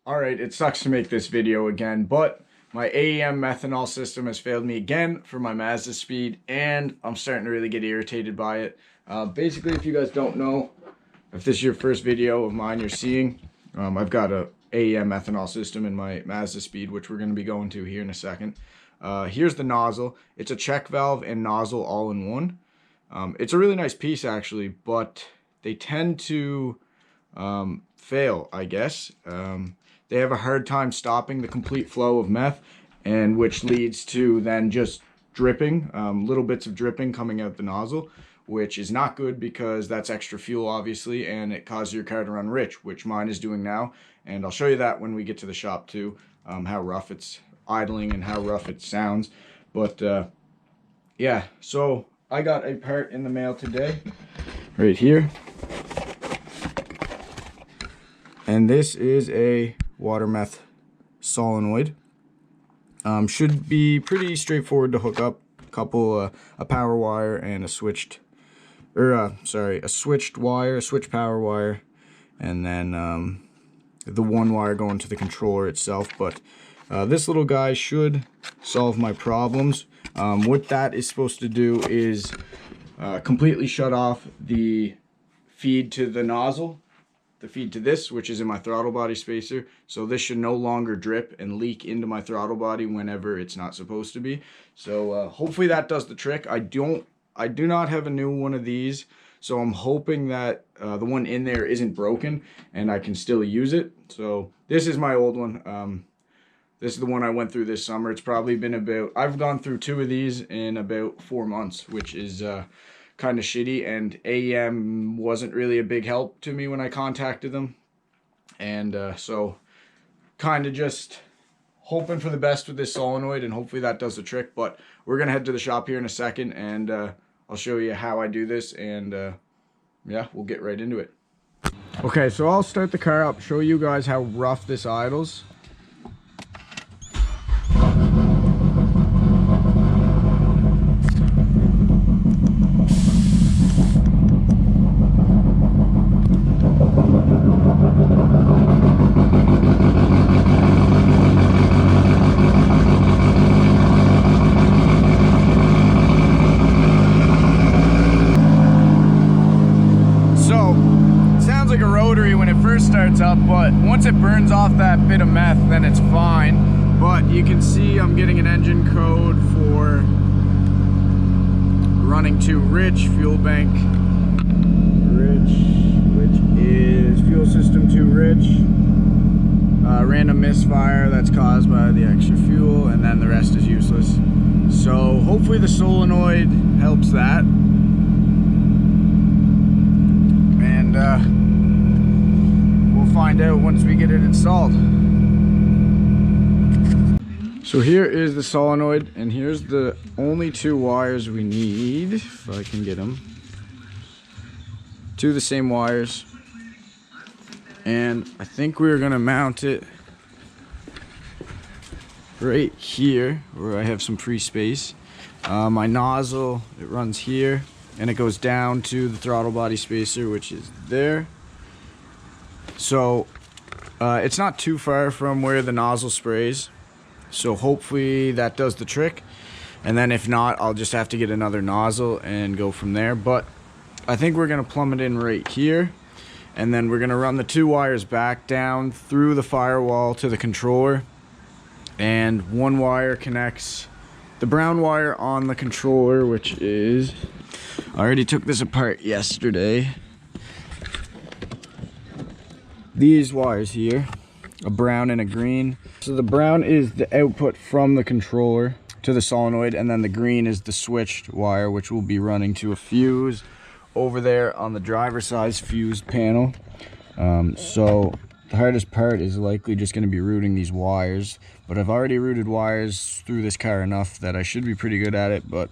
Alright, it sucks to make this video again, but my AEM Methanol system has failed me again for my Mazdaspeed, and I'm starting to really get irritated by it. Basically, if you guys don't know, if this is your first video of mine you're seeing, I've got a AEM Methanol system in my Mazdaspeed, which we're going to be going to here in a second. Here's the nozzle. It's a check valve and nozzle all in one. It's a really nice piece actually, but they tend to fail, I guess. They have a hard time stopping the complete flow of meth, and which leads to then just dripping, little bits of dripping coming out the nozzle, which is not good because that's extra fuel obviously, and it causes your car to run rich, which mine is doing now. And I'll show you that when we get to the shop too, how rough it's idling and how rough it sounds. But yeah, so I got a part in the mail today, right here. And this is a water meth solenoid. Should be pretty straightforward to hook up. A power wire and a switched wire, a switch power wire, and then the one wire going to the controller itself. But this little guy should solve my problems. What that is supposed to do is completely shut off the feed to the nozzle, the feed to this, which is in my throttle body spacer. So this should no longer drip and leak into my throttle body whenever it's not supposed to be. So hopefully that does the trick. I do not have a new one of these, so I'm hoping that the one in there isn't broken and I can still use it. So this is my old one. This is the one I went through this summer. It's probably been I've gone through 2 of these in about 4 months, which is kind of shitty, and AEM wasn't really a big help to me when I contacted them. And so kind of just hoping for the best with this solenoid, and hopefully that does the trick. But we're gonna head to the shop here in a second, and I'll show you how I do this, and yeah, we'll get right into it. Okay, so I'll start the car up, show you guys how rough this idles. Like a rotary when it first starts up, but once it burns off that bit of meth, then it's fine. But you can see I'm getting an engine code for running too rich, fuel bank rich, which is fuel system too rich, random misfire that's caused by the extra fuel, and then the rest is useless. So hopefully the solenoid helps that, and find out once we get it installed. So here is the solenoid, and here's the only 2 wires we need, if I can get them. 2 of the same wires, and I think we're gonna mount it right here where I have some free space. My nozzle, it runs here and it goes down to the throttle body spacer, which is there. So it's not too far from where the nozzle sprays, so hopefully that does the trick. And then if not, I'll just have to get another nozzle and go from there. But I think we're gonna plumb it in right here, and then we're gonna run the 2 wires back down through the firewall to the controller, and 1 wire connects the brown wire on the controller, which is, I already took this apart yesterday. These wires here, a brown and a green. So the brown is the output from the controller to the solenoid, and then the green is the switched wire, which will be running to a fuse over there on the driver's side fuse panel. So the hardest part is likely just going to be routing these wires, but I've already routed wires through this car enough that I should be pretty good at it, but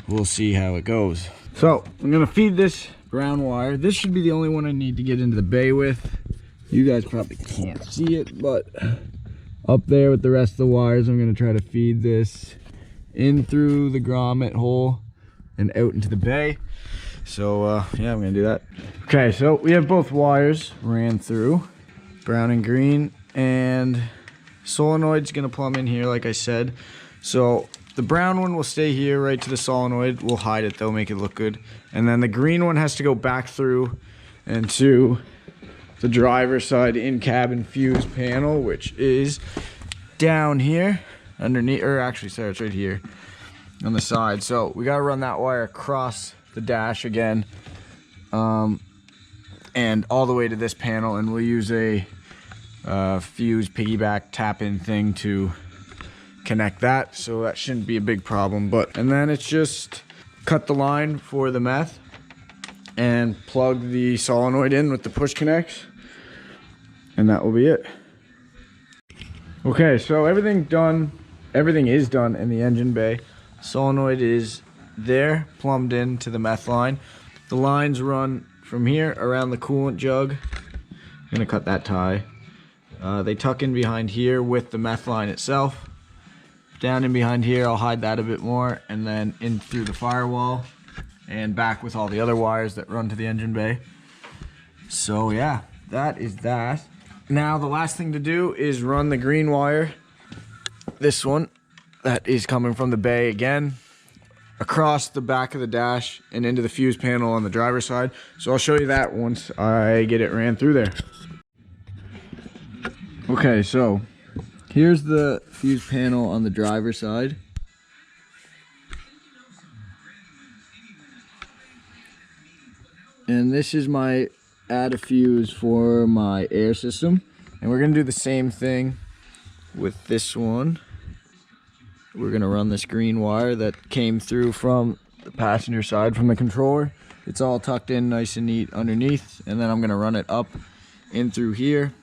we'll see how it goes. So I'm going to feed this brown wire. This should be the only one I need to get into the bay with. You guys probably can't see it, but up there with the rest of the wires, I'm going to try to feed this in through the grommet hole and out into the bay. So yeah, I'm going to do that. Okay, so we have both wires ran through, brown and green, and solenoid's gonna plumb in here like I said. So the brown one will stay here right to the solenoid. We'll hide it though, make it look good. And then the green one has to go back through into the driver's side in-cabin fuse panel, which is down here underneath, or actually sorry, it's right here on the side. So we gotta run that wire across the dash again, and all the way to this panel, and we'll use a fuse piggyback tap-in thing to connect that, so that shouldn't be a big problem. And then it's just cut the line for the meth and plug the solenoid in with the push connects, and that will be it. Okay, so everything is done in the engine bay. Solenoid is there, plumbed into the meth line. The lines run from here around the coolant jug. I'm gonna cut that tie. They tuck in behind here with the meth line itself. Down in behind here, I'll hide that a bit more, and then in through the firewall and back with all the other wires that run to the engine bay. So yeah, that is that. Now the last thing to do is run the green wire, this one that is coming from the bay again, across the back of the dash and into the fuse panel on the driver's side. So I'll show you that once I get it ran through there. Okay, so here's the fuse panel on the driver's side. And this is my add a fuse for my air system. And we're gonna do the same thing with this one. We're gonna run this green wire that came through from the passenger side from the controller. It's all tucked in nice and neat underneath. And then I'm gonna run it up in through here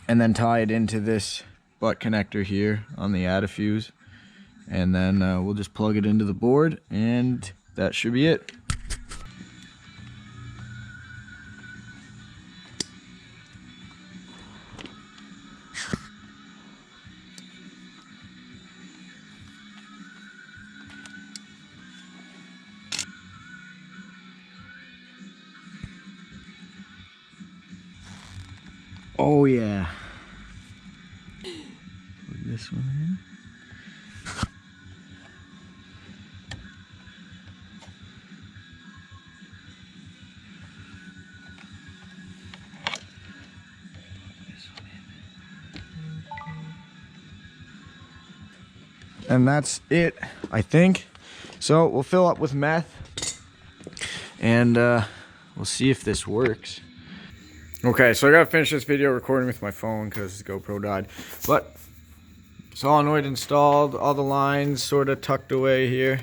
and then tie it into this butt connector here on the add a fuse. And then we'll just plug it into the board, and that should be it. Oh yeah. Put this one in. And that's it, I think. So we'll fill up with meth, and we'll see if this works. Okay, so I gotta finish this video recording with my phone because the GoPro died. But solenoid installed, all the lines sort of tucked away here.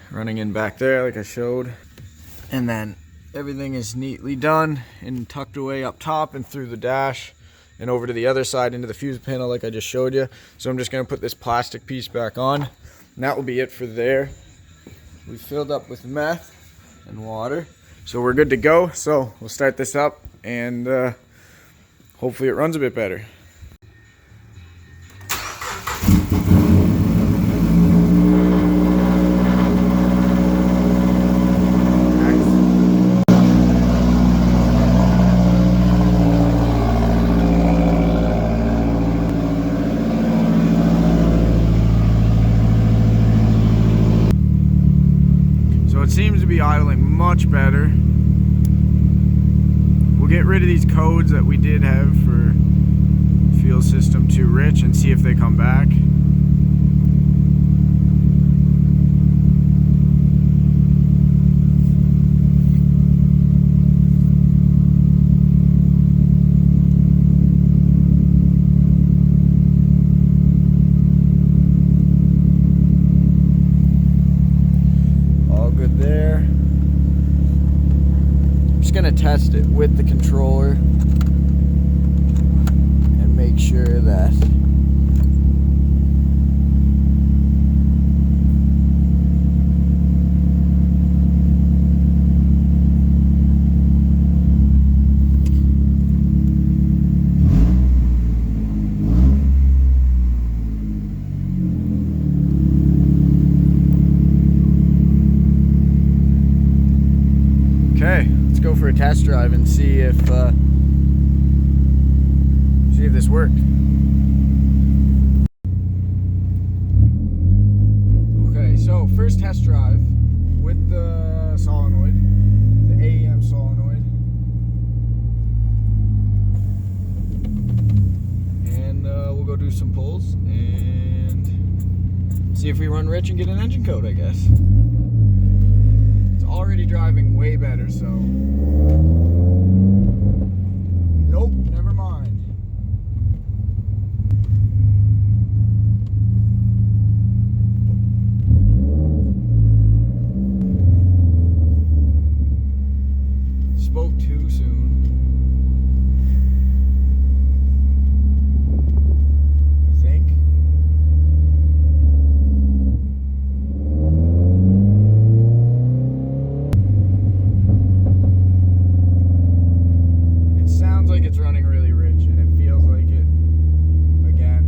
Running in back there like I showed. And then everything is neatly done and tucked away up top and through the dash and over to the other side into the fuse panel like I just showed you. So I'm just gonna put this plastic piece back on, and that will be it for there. We filled up with meth and water. So we're good to go. So we'll start this up, and hopefully it runs a bit better. So it seems to be idling much better. We'll get rid of these codes that we did have for fuel system too rich and see if they come back. All good there. Gonna test it with the controller and make sure that okay. Go for a test drive and see if this worked. Okay, so first test drive with the solenoid, the AEM solenoid. And we'll go do some pulls and see if we run rich and get an engine code, I guess. It's already driving way better, so... Nope, never mind. Spoke too soon. I think. It sounds like it's running really rich, and it feels like it again.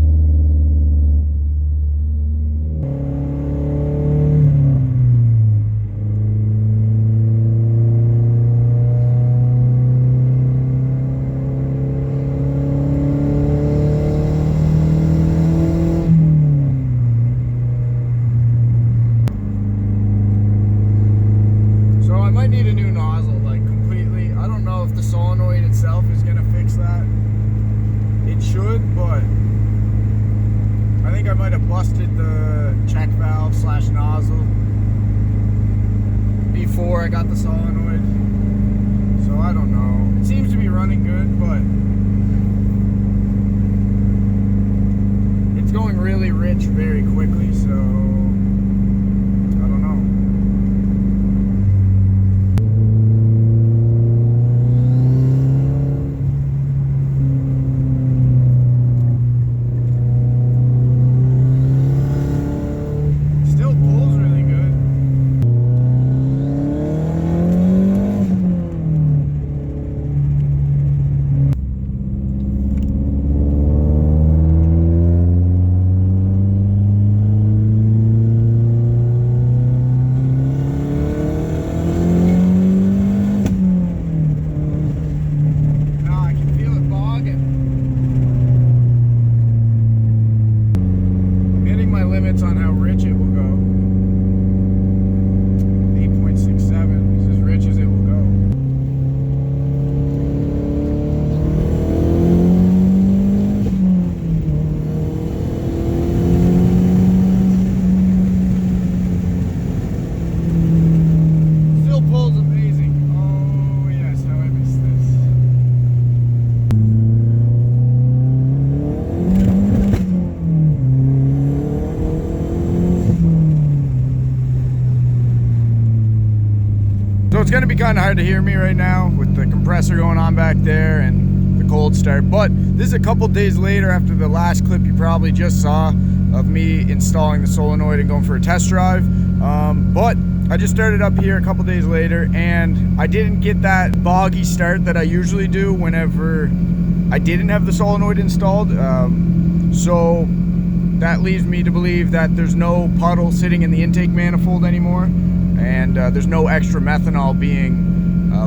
So I might need a new nozzle, like completely. I don't know if the solenoid itself is gonna fix that. It should, but I think I might have busted the check valve / nozzle before I got the solenoid. So I don't know. It seems to be running good, but it's going really rich very quickly, so I don't know. Still pulls really good. No, I can feel it bogging. I'm hitting my limits on how rich it will go. 8.67 is as rich as it will go. Still pulls amazing. Oh yes, how I missed this. So it's going to be kind of hard to hear me right now with the compressor going on back there and the cold start, but this is a couple days later after the last clip you probably just saw of me installing the solenoid and going for a test drive. But I just started up here a couple days later and I didn't get that boggy start that I usually do whenever I didn't have the solenoid installed. So that leads me to believe that there's no puddle sitting in the intake manifold anymore, and there's no extra methanol being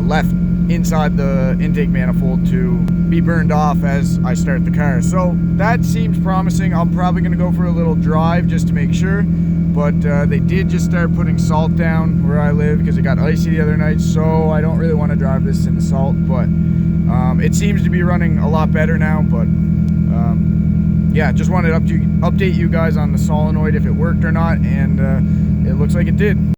left inside the intake manifold to be burned off as I start the car. So that seems promising. I'm probably going to go for a little drive just to make sure, but they did just start putting salt down where I live because it got icy the other night, so I don't really want to drive this in the salt, but it seems to be running a lot better now. But yeah, just wanted to update you guys on the solenoid, if it worked or not, and it looks like it did.